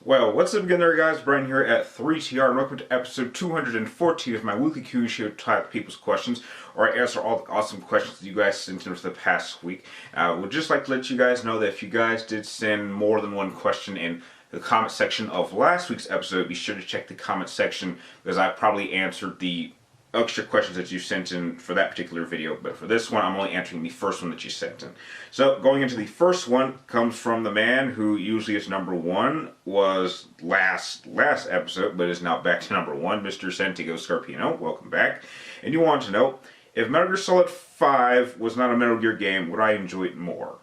Well, what's up again there, guys? Brian here at 3TR, and welcome to episode 214 of my weekly Q&A show type people's questions, where I answer all the awesome questions that you guys sent in for the past week. I would just like to let you guys know that if you guys did send more than one question in the comment section of last week's episode, be sure to check the comment section, because I probably answered the extra questions that you sent in for that particular video, but for this one I'm only answering the first one that you sent in. So going into the first one comes from the man who usually is number one, was last episode but is now back to number one, Mr. Santiago Scarpino. Welcome back. And you want to know, if Metal Gear Solid 5 was not a Metal Gear game, would I enjoy it more?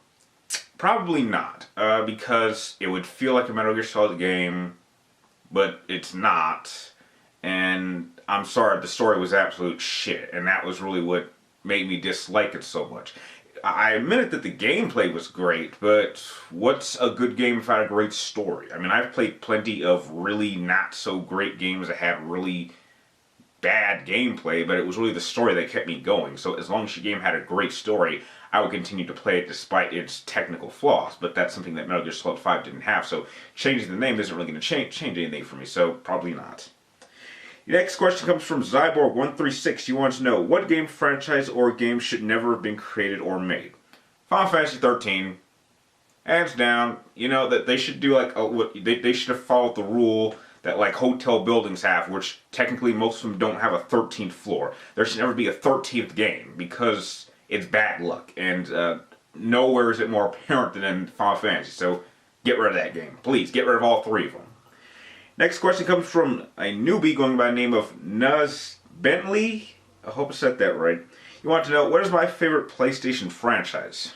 Probably not, because it would feel like a Metal Gear Solid game, but it's not. And I'm sorry, the story was absolute shit, and that was really what made me dislike it so much. I admitted that the gameplay was great, but what's a good game without a great story? I mean, I've played plenty of really not so great games that had really bad gameplay, but it was really the story that kept me going. So as long as your game had a great story, I would continue to play it despite its technical flaws. But that's something that Metal Gear Solid 5 didn't have, so changing the name isn't really going to change anything for me, so probably not. The next question comes from Zyborg136. You want to know, what game franchise or game should never have been created or made? Final Fantasy 13. Hands down. You know, that they should do like they should have followed the rule that like hotel buildings have, which technically most of them don't have a 13th floor. There should never be a 13th game, because it's bad luck, and nowhere is it more apparent than in Final Fantasy. So get rid of that game. Please, get rid of all three of them. Next question comes from a newbie going by the name of Nuz Bentley. I hope I said that right. You want to know, what is my favorite PlayStation franchise?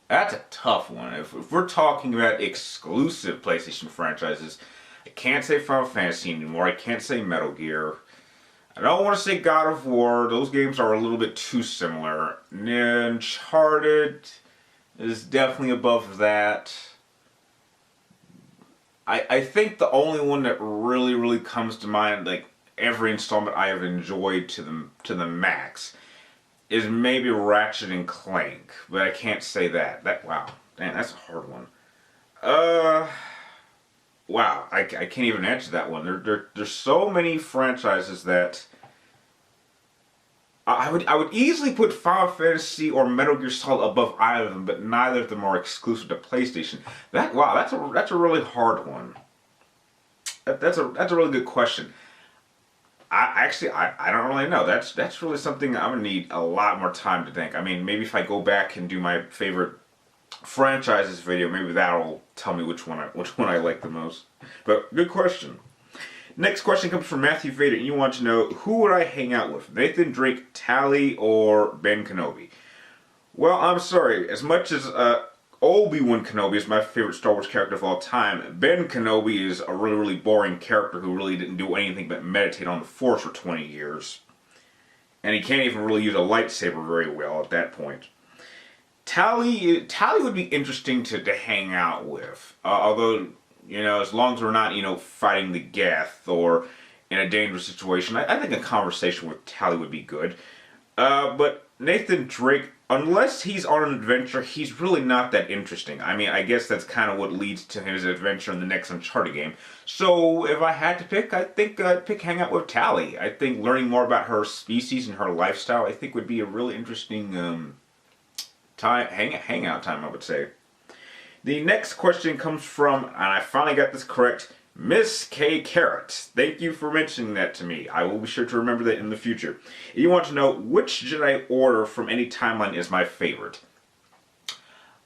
That's a tough one. If we're talking about exclusive PlayStation franchises, I can't say Final Fantasy anymore. I can't say Metal Gear. I don't want to say God of War. Those games are a little bit too similar. Uncharted is definitely above that. I think the only one that really comes to mind, like every installment I have enjoyed to the max, is maybe Ratchet and Clank, but I can't say that. Wow, damn, that's a hard one. Wow, I can't even answer that one. There's so many franchises that I would easily put Final Fantasy or Metal Gear Solid above either of them, but neither of them are exclusive to PlayStation. Wow, that's a really hard one. That's a really good question. I don't really know. That's really something I'm gonna need a lot more time to think. I mean, maybe if I go back and do my favorite franchises video, maybe that'll tell me which one I like the most. But good question. Next question comes from Matthew Vader, and you want to know, who would I hang out with? Nathan Drake, Tali, or Ben Kenobi? Well, I'm sorry. As much as Obi-Wan Kenobi is my favorite Star Wars character of all time, Ben Kenobi is a really boring character who really didn't do anything but meditate on the Force for 20 years. And he can't even really use a lightsaber very well at that point. Tali would be interesting to hang out with, although, you know, as long as we're not, you know, fighting the Geth or in a dangerous situation, I think a conversation with Tali would be good. But Nathan Drake, unless he's on an adventure, he's really not that interesting. I mean, I guess that's kind of what leads to his adventure in the next Uncharted game. So if I had to pick, I think I'd pick hang out with Tali. I think learning more about her species and her lifestyle, I think, would be a really interesting hangout time, I would say. The next question comes from, and I finally got this correct, Miss K. Carrot. Thank you for mentioning that to me. I will be sure to remember that in the future. You want to know, which Jedi Order from any timeline is my favorite?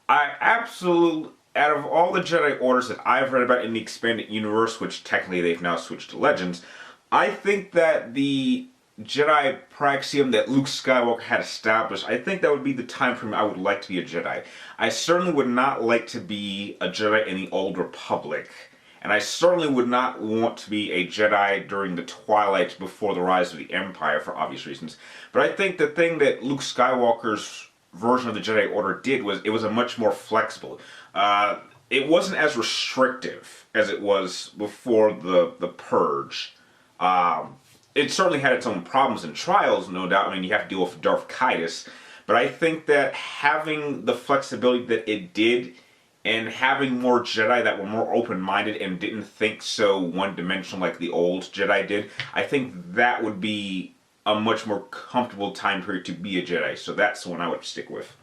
Out of all the Jedi Orders that I've read about in the expanded universe, which technically they've now switched to Legends, I think that the Jedi Praxium that Luke Skywalker had established, I think that would be the time frame I would like to be a Jedi. I certainly would not like to be a Jedi in the Old Republic, and I certainly would not want to be a Jedi during the Twilight before the rise of the Empire, for obvious reasons. But I think the thing that Luke Skywalker's version of the Jedi Order did was, it was a much more flexible. It wasn't as restrictive as it was before the Purge. It certainly had its own problems and trials, no doubt. I mean, you have to deal with Darth Caedus. But I think that having the flexibility that it did and having more Jedi that were more open-minded and didn't think so one-dimensional like the old Jedi did, I think that would be a much more comfortable time period to be a Jedi. So that's the one I would stick with.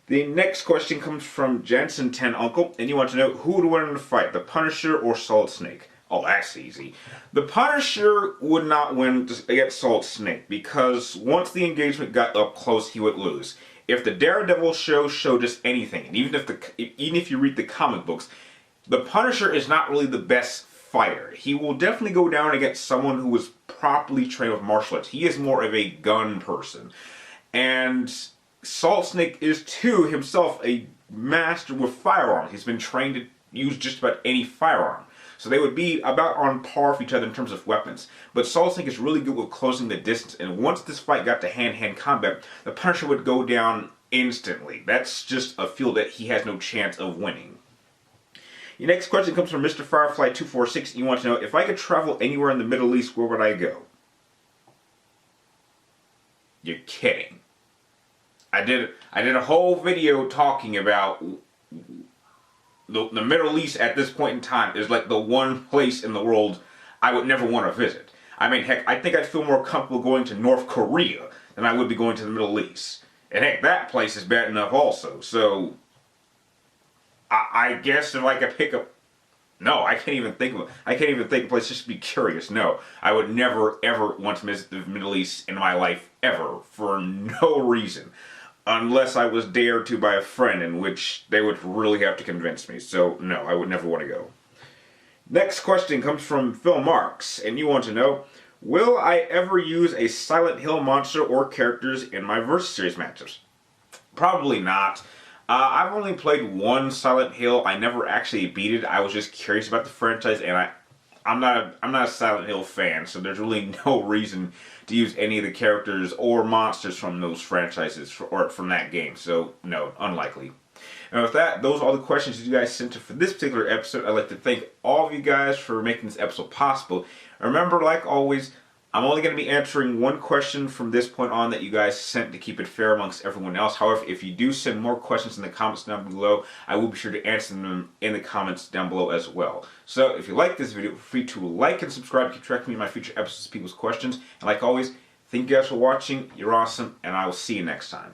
The next question comes from Jansen 10 Uncle, and you want to know who would win in a fight, the Punisher or Solid Snake? Oh, that's easy. The Punisher would not win against Solid Snake because once the engagement got up close, he would lose. If the Daredevil show showed us anything, and even if you read the comic books, the Punisher is not really the best fighter. He will definitely go down against someone who was properly trained with martial arts. He is more of a gun person. And Solid Snake is too himself a master with firearms. He's been trained to use just about any firearm. So they would be about on par with each other in terms of weapons. But Solid Snake is really good with closing the distance, and once this fight got to hand-to-hand combat, the Punisher would go down instantly. That's just a field that he has no chance of winning. Your next question comes from Mr. Firefly 246. You want to know, if I could travel anywhere in the Middle East, where would I go? You're kidding. I did a whole video talking about the Middle East at this point in time is like the one place in the world I would never want to visit. I mean, heck, I think I'd feel more comfortable going to North Korea than I would be going to the Middle East. And heck, that place is bad enough also. So, I guess if I could pick up... No, I can't even think of a place just to be curious. No, I would never, ever want to visit the Middle East in my life, ever, for no reason. Unless I was dared to by a friend, in which they would really have to convince me. So, no, I would never want to go. Next question comes from Phil Marks, and you want to know, will I ever use a Silent Hill monster or characters in my Versus Series matches? Probably not. I've only played one Silent Hill. I never actually beat it. I was just curious about the franchise, and I'm not a Silent Hill fan, so there's really no reason to use any of the characters or monsters from those franchises or from that game. So, no, unlikely. And with that, those are all the questions that you guys sent in for this particular episode. I'd like to thank all of you guys for making this episode possible. Remember, like always, I'm only going to be answering one question from this point on that you guys sent to keep it fair amongst everyone else. However, if you do send more questions in the comments down below, I will be sure to answer them in the comments down below as well. So, if you like this video, feel free to like and subscribe to keep track of me in my future episodes of people's questions. And like always, thank you guys for watching. You're awesome, and I will see you next time.